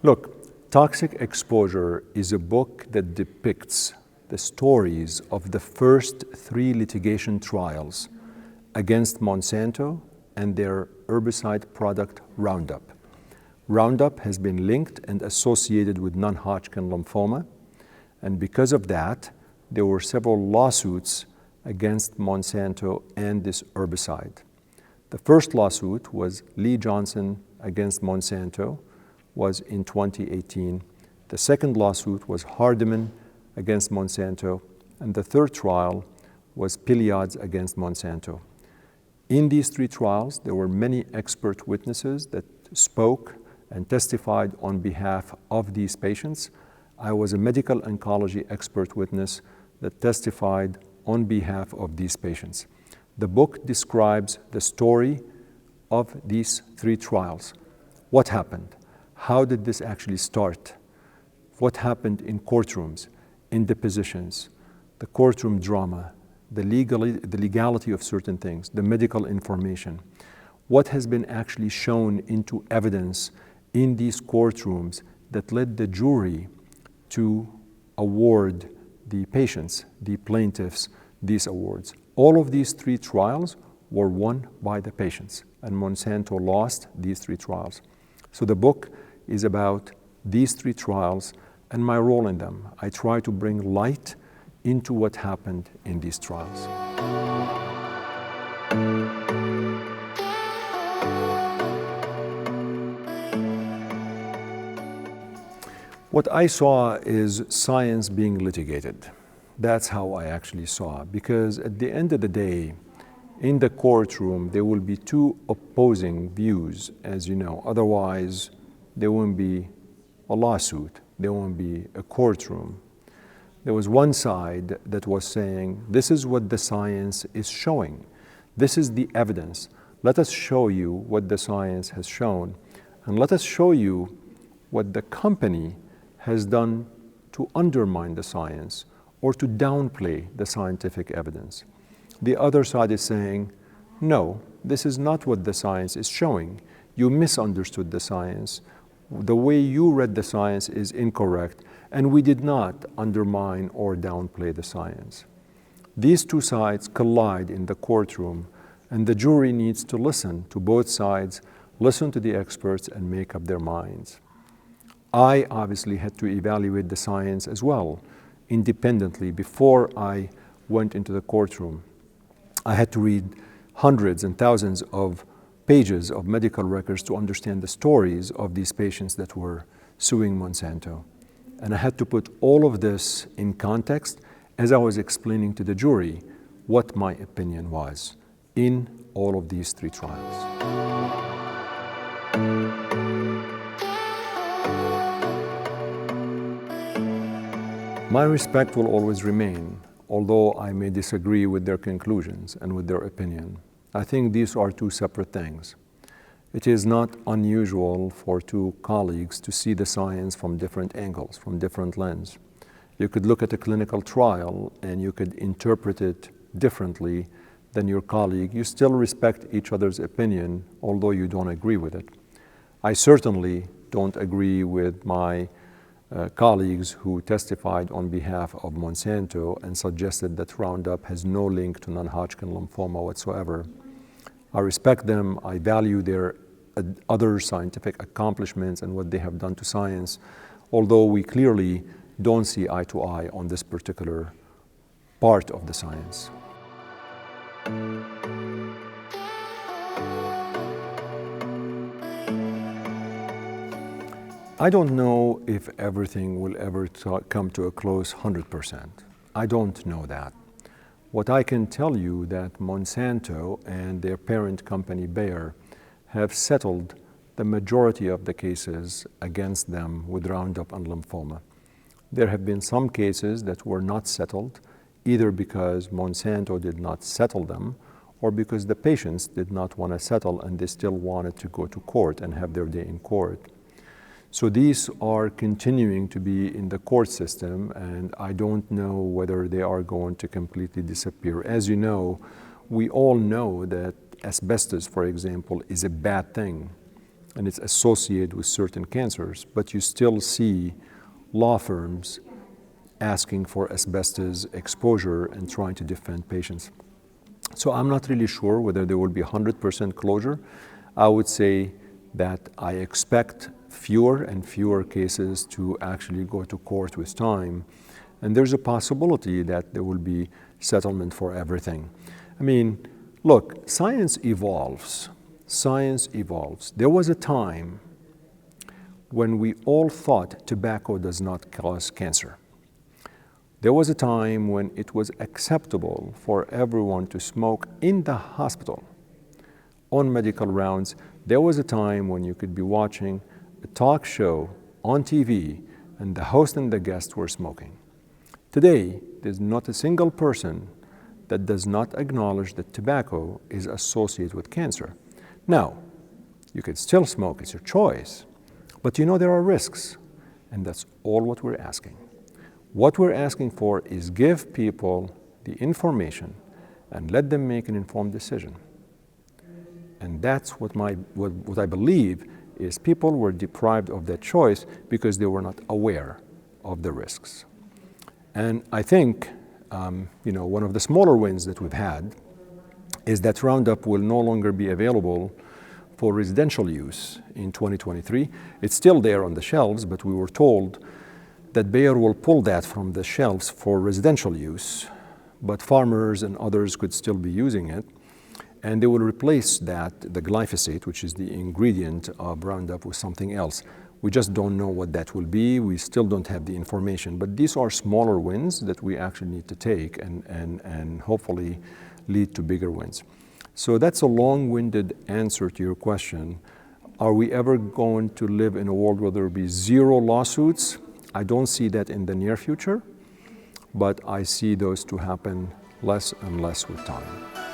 Look, Toxic Exposure is a book that depicts the stories of the first 3 litigation trials against Monsanto and their herbicide product Roundup. Roundup has been linked and associated with non-Hodgkin lymphoma, and because of that, there were several lawsuits against Monsanto and this herbicide. The first lawsuit was Lee Johnson against Monsanto, was in 2018. The second lawsuit was Hardeman against Monsanto, and the third trial was Piliades against Monsanto. In these 3 trials, there were many expert witnesses that spoke and testified on behalf of these patients. I was a medical oncology expert witness that testified on behalf of these patients. The book describes the story of these 3 trials. What happened? How did this actually start? What happened in courtrooms, in depositions, the courtroom drama, the legality of certain things, the medical information. What has been actually shown into evidence in these courtrooms that led the jury to award the patients, the plaintiffs, these awards. All of these 3 trials were won by the patients, and Monsanto lost these 3 trials. So the book is about these 3 trials and my role in them. I try to bring light into what happened in these trials. What I saw is science being litigated. That's how I actually saw it, because at the end of the day, in the courtroom, there will be 2 opposing views, as you know. Otherwise, there won't be a lawsuit. There won't be a courtroom. There was one side that was saying, this is what the science is showing. This is the evidence. Let us show you what the science has shown, and let us show you what the company has done to undermine the science or to downplay the scientific evidence. The other side is saying, no, this is not what the science is showing. You misunderstood the science. The way you read the science is incorrect, and we did not undermine or downplay the science. These 2 sides collide in the courtroom, and the jury needs to listen to both sides, listen to the experts, and make up their minds. I obviously had to evaluate the science as well, independently, before I went into the courtroom. I had to read hundreds and thousands of pages of medical records to understand the stories of these patients that were suing Monsanto. And I had to put all of this in context as I was explaining to the jury what my opinion was in all of these 3 trials. My respect will always remain, although I may disagree with their conclusions and with their opinion. I think these are 2 separate things. It is not unusual for 2 colleagues to see the science from different angles, from different lenses. You could look at a clinical trial and you could interpret it differently than your colleague. You still respect each other's opinion, although you don't agree with it. I certainly don't agree with my colleagues who testified on behalf of Monsanto and suggested that Roundup has no link to non-Hodgkin lymphoma whatsoever. I respect them. I value their other scientific accomplishments and what they have done to science, although we clearly don't see eye to eye on this particular part of the science. I don't know if everything will ever come to a close 100%. I don't know that. What I can tell you that Monsanto and their parent company Bayer have settled the majority of the cases against them with Roundup and lymphoma. There have been some cases that were not settled, either because Monsanto did not settle them or because the patients did not want to settle and they still wanted to go to court and have their day in court. So these are continuing to be in the court system, and I don't know whether they are going to completely disappear. As you know, we all know that asbestos, for example, is a bad thing. and it's associated with certain cancers, but you still see law firms asking for asbestos exposure and trying to defend patients. So I'm not really sure whether there will be 100% closure. I would say that I expect fewer and fewer cases to actually go to court with time. And there's a possibility that there will be settlement for everything. I mean, look, science evolves. Science evolves. There was a time when we all thought tobacco does not cause cancer. There was a time when it was acceptable for everyone to smoke in the hospital on medical rounds. There was a time when you could be watching a talk show on TV and the host and the guest were smoking. Today, there's not a single person that does not acknowledge that tobacco is associated with cancer. Now, you can still smoke, it's your choice, but you know there are risks, and that's all what we're asking. What we're asking for is give people the information and let them make an informed decision. And that's what I believe is people were deprived of that choice because they were not aware of the risks. And I think one of the smaller wins that we've had is that Roundup will no longer be available for residential use in 2023. It's still there on the shelves, but we were told that Bayer will pull that from the shelves for residential use, but farmers and others could still be using it. And they will replace that, the glyphosate, which is the ingredient of Roundup, with something else. We just don't know what that will be. We still don't have the information. But these are smaller wins that we actually need to take and hopefully lead to bigger wins. So that's a long-winded answer to your question. Are we ever going to live in a world where there will be zero lawsuits? I don't see that in the near future, but I see those to happen less and less with time.